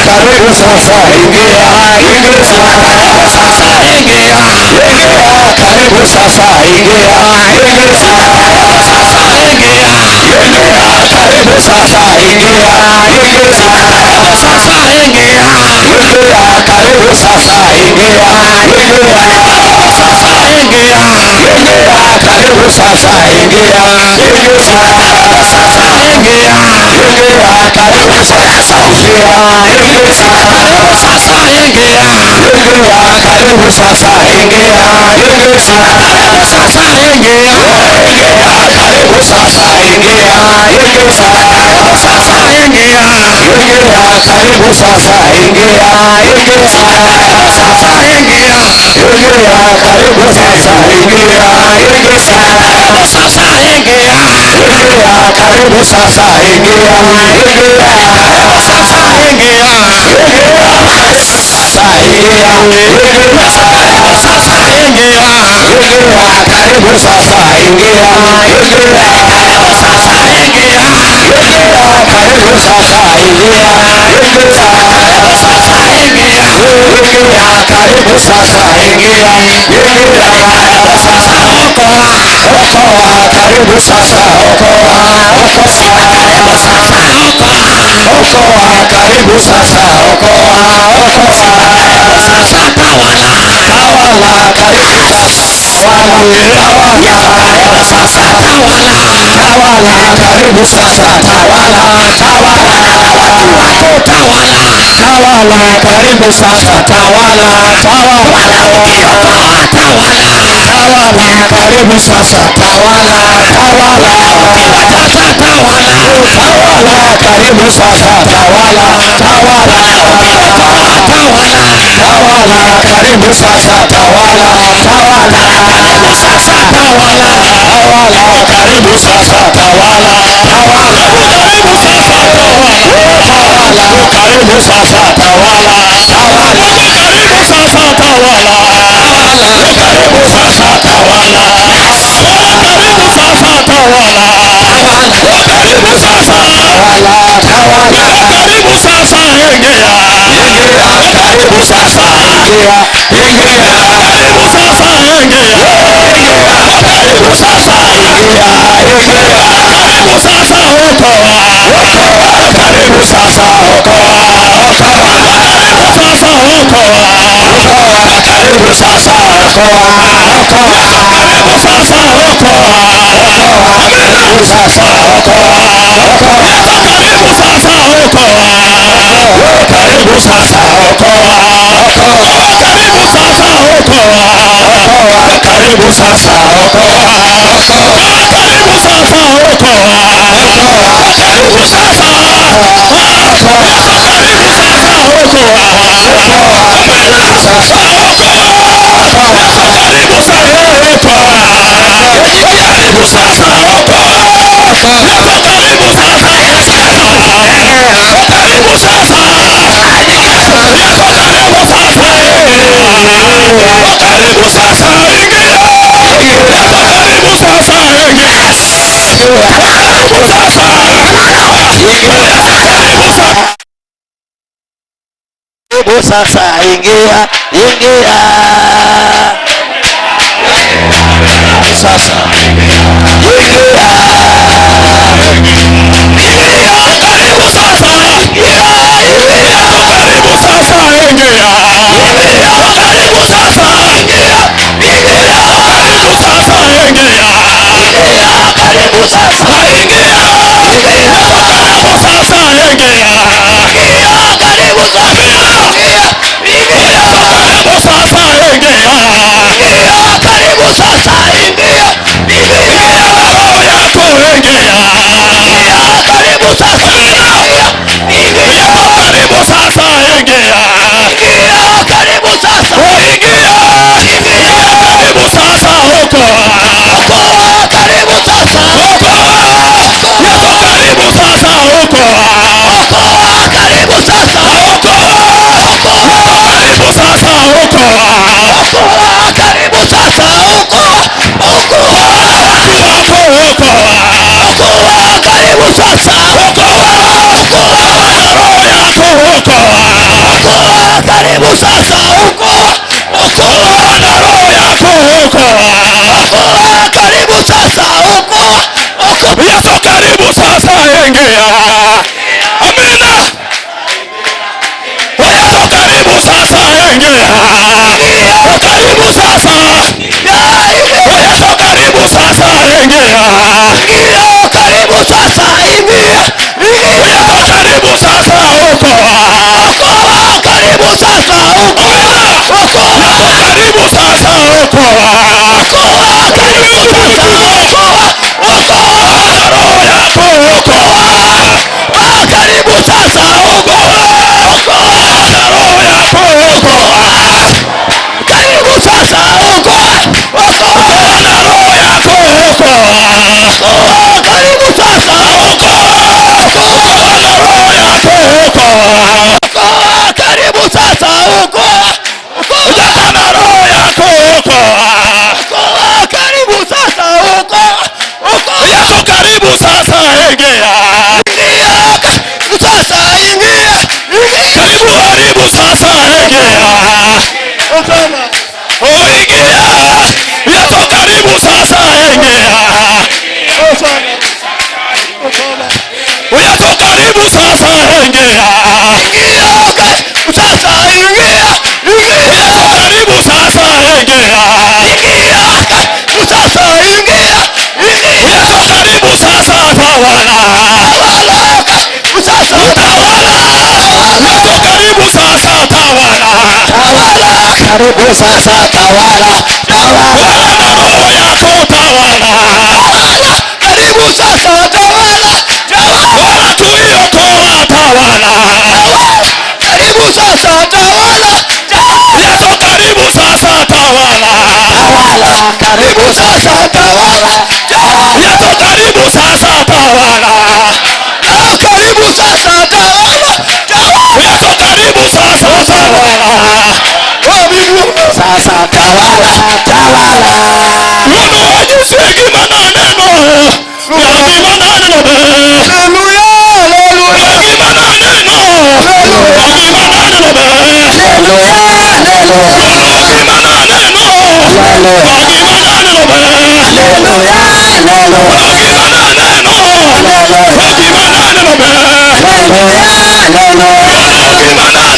karibu sasa, ingia, ingia sasa, ingia, ingia, karibu sasa, ingia, ingia sasa, ingia, ingia, karibu sasa, ingia, ingia sasa, ingia, ingia, karibu sasa, ingia, ingia sasa, ingia, ingia, karibu sasa, ingia, ingia sasa, ingia, ingia, karibu sasa, ingia, ingia sasa, ingia, ingia, karibu sasa, ingia, ingia sasa, ingia, ingia, karibu sasa, ingia, ingia sasa, ingia, ingia, karibu sasa, ingia, ingia sasa, ingia, ingia, karibu sasa, ingia, ingia sasa, ingia, ingia, karibu sasa, ingia, ingia sasa, ingia, ingia sasa, ingia, ingia sasa, ingia, ingia, karibu sasa, ingia, ingia sasa, ingia, ingia, karibu sasa, ingia, ingia sasa, ingia, ingia, karibu sasa, ingia, ingia sasa, okoa, okoa, karibu sasa, okoa, okoa sasa, okoa, karibu sasa, okoa, okoa sasa, tawala, tawala, karibu sasa, tawala, tawala sasa, tawala, tawala, karibu sasa, tawala, tawala, watu wako, tawala, tawala, karibu sasa, tawala, tawala, ukiokoa, tawala, tawala, karibu sasa, tawala, tawala, ukiwatata, tawala, tawala, karibu sasa, tawala, tawala, ukiokoa, tawala, tawala, karibu sasa, tawala, tawala, karibu sasa, tawala, tawala, karibu sasa, tawala, tawala, karibu sasa, tawala, tawala, karibu sasa, tawala, tawala, karibu sasa, tawala, tawala, karibu sasa, tawala, karibu sasa, tawala, karibu sasa, tawala, tawala, karibu sasa, ingia, ingia, karibu sasa, ingia, ingia, karibu sasa, ingia, ingia, karibu sasa, ingia, ingia, karibu sasa, okoa, okoa, karibu sasa, okoa, okoa, karibu sasa, okoa, okoa, karibu sasa, okoa, okoa, karibu sasa, okoa, okoa, karibu sasa, okoa, okoa, karibu sasa, okoa, karibu sasa, okoa, okoa, karibu sasa, okoa, okoa, karibu sasa, okoa, okoa, karibu sasa, okoa, okoa, karibu sasa, okoa, karibu sasa, okoa, okoa, karibu sasa, okoa, okoa, karibu sasa, okoa, karibu sasa, okoa, karibu sasa, karibu sasa, karibu sasa, ingia, karibu sasa, ingia, karibu sasa, karibu sasa, ingia, ingia sasa, ingia, karibu sasa, ingia, karibu sasa, ingia, karibu sasa, ingia, karibu sasa, ingia, karibu sasa, ingia, karibu sasa, ingia, karibu sasa, karibu sasa, ingia, karibu sasa, ingia, roho yako, karibu sasa okoa. Okoa na roho yako okoa. Okoa karibu sasa okoa. Okoa Yesu karibu sasa ingia. Amina. Yesu karibu sasa ingia. Karibu sasa. Yesu karibu sasa ingia. Karibu sasa ingia. Yesu karibu sasa okoa. Okoa karibu sasa okoa. Okoa karibu sasa okoa. Okoa karibu sasa okoa. Okoa roho yako okoa. Karibu sasa okoa. Okoa roho yako okoa. Karibu sasa okoa. Okoa roho yako okoa. Karibu sasa okoa. Okoa roho yako okoa. Karibu sasa okoa. Okoa roho yako okoa. Karibu sasa okoa. Yesu karibu sasa ingia. Sasa ingia. Karibu sasa ingia. Oh ingia. Yesu karibu sasa ingia. Yesu karibu sasa ingia. Sasa ingia. Yesu karibu sasa ingia. Sasa ingia. Yesu karibu sasa tawala. Sasa tawala. Yesu karibu sasa tawala. Karibu sasa tawala. Tawala roho yako tawala. Karibu sasa tawala. Tawala tuiokoa tawala. Karibu sasa tawala. Yesu karibu sasa tawala. Karibu sasa tawala. Yesu karibu sasa tawala. Karibu sasa tawala. Yesu karibu sasa tawala. Sasa tawala. Roho wajisegi mananeno. Yagi mananeno. Haleluya. Yagi mananeno. Yagi mananeno. Haleluya. Yagi mananeno. Yagi mananeno. Haleluya. Yagi mananeno. Yagi mananeno.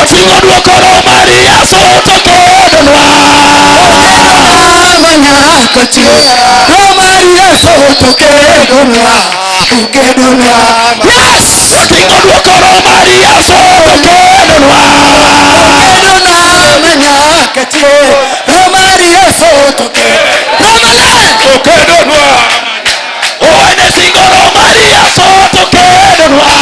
Otingo duoko Roho mar Yesu to kedonwa. Roho mar Yesu to kedonwa. Yes! Otingo duoko Roho mar Yesu to kedonwa. Roho mar Yesu to kedonwa. Oene singo Roho mar Yesu to kedonwa.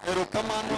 Erokamano.